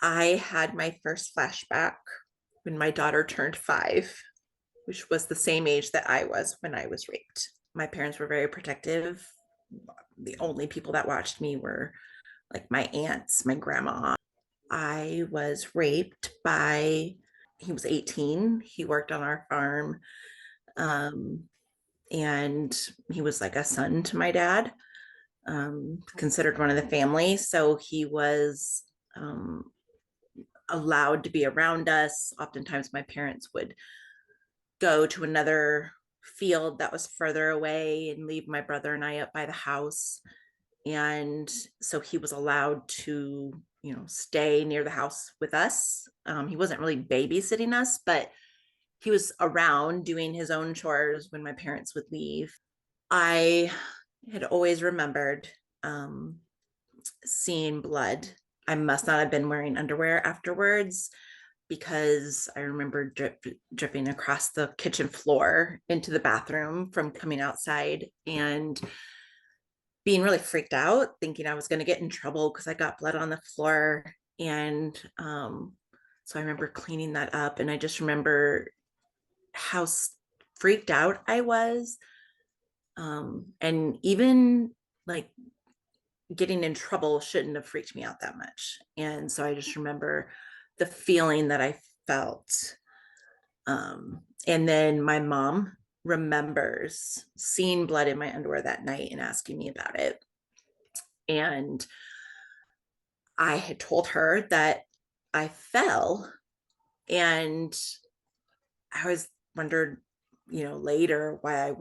I had my first flashback when my daughter turned 5, which was the same age that I was when I was raped. My parents were very protective. The only people that watched me were like my aunts, my grandma. I was raped by, he was 18. He worked on our farm. Um, and he was like a son to my dad, considered one of the family. So he was allowed to be around us. Oftentimes, my parents would go to another field that was further away and leave my brother and I up by the house. And so he was allowed to, stay near the house with us. He wasn't really babysitting us, but he was around doing his own chores when my parents would leave. I had always remembered um, seeing blood. I must not have been wearing underwear afterwards because I remember dripping across the kitchen floor into the bathroom from coming outside and being really freaked out, thinking I was going to get in trouble because I got blood on the floor. And so I remember cleaning that up. And I just remember how freaked out I was. And even like getting in trouble shouldn't have freaked me out that much. And so I just remember the feeling that I felt. And then my mom remembers seeing blood in my underwear that night and asking me about it. And I had told her that I fell, and I was wondered, later why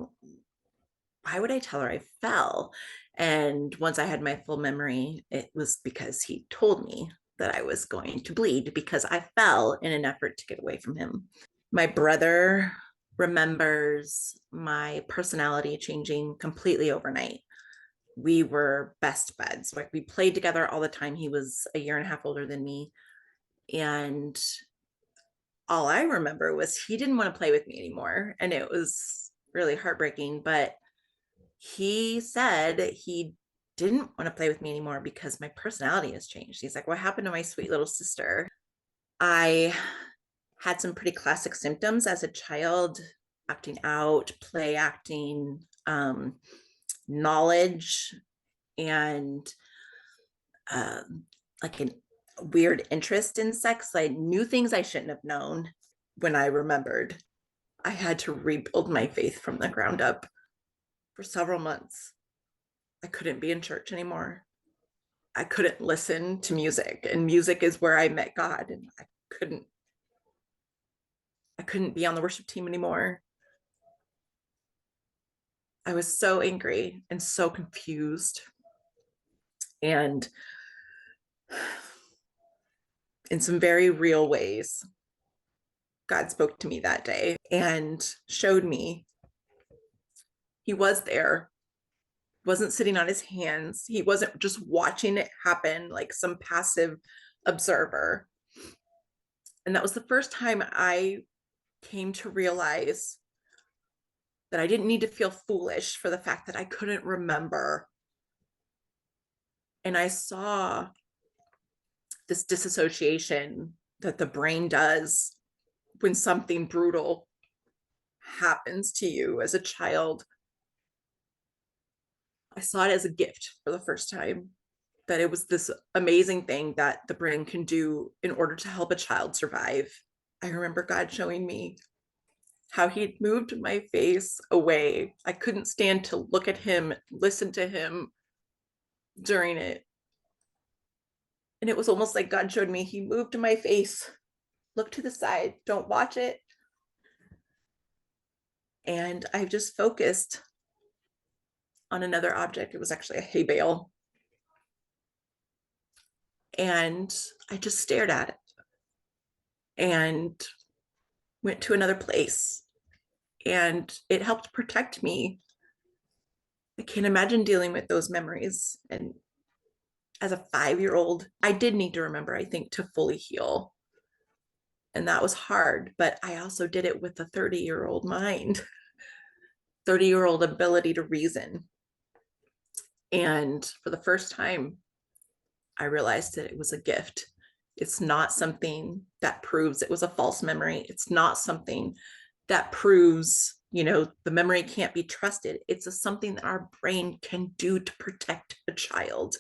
would I tell her I fell? And once I had my full memory, it was because he told me that I was going to bleed because I fell in an effort to get away from him. My brother remembers my personality changing completely overnight. We were best buds. Like we played together all the time. He was a year and a half older than me. And all I remember was he didn't want to play with me anymore. And it was really heartbreaking. But he said he didn't want to play with me anymore because my personality has changed. He's like, what happened to my sweet little sister? I had some pretty classic symptoms as a child: acting out, play acting, knowledge, and like a weird interest in sex. I knew things I shouldn't have known when I remembered. I had to rebuild my faith from the ground up for several months. I couldn't be in church anymore. I couldn't listen to music, and music is where I met God, and I couldn't be on the worship team anymore. I was so angry and so confused. And in some very real ways, God spoke to me that day and showed me he was there. He wasn't sitting on his hands. He wasn't just watching it happen like some passive observer. And that was the first time I came to realize that I didn't need to feel foolish for the fact that I couldn't remember. And I saw this disassociation that the brain does when something brutal happens to you as a child. I saw it as a gift for the first time, that it was this amazing thing that the brain can do in order to help a child survive. I remember God showing me how he'd moved my face away. I couldn't stand to look at him, listen to him during it. And it was almost like God showed me he moved my face, look to the side, don't watch it. And I just focused on another object. It was actually a hay bale. And I just stared at it and went to another place. And it helped protect me. I can't imagine dealing with those memories. And as a 5-year-old, I did need to remember, I think, to fully heal. And that was hard, but I also did it with a 30-year-old mind, 30-year-old ability to reason. And for the first time, I realized that it was a gift It's not something that proves it was a false memory. It's not something that proves, the memory can't be trusted. It's something that our brain can do to protect a child.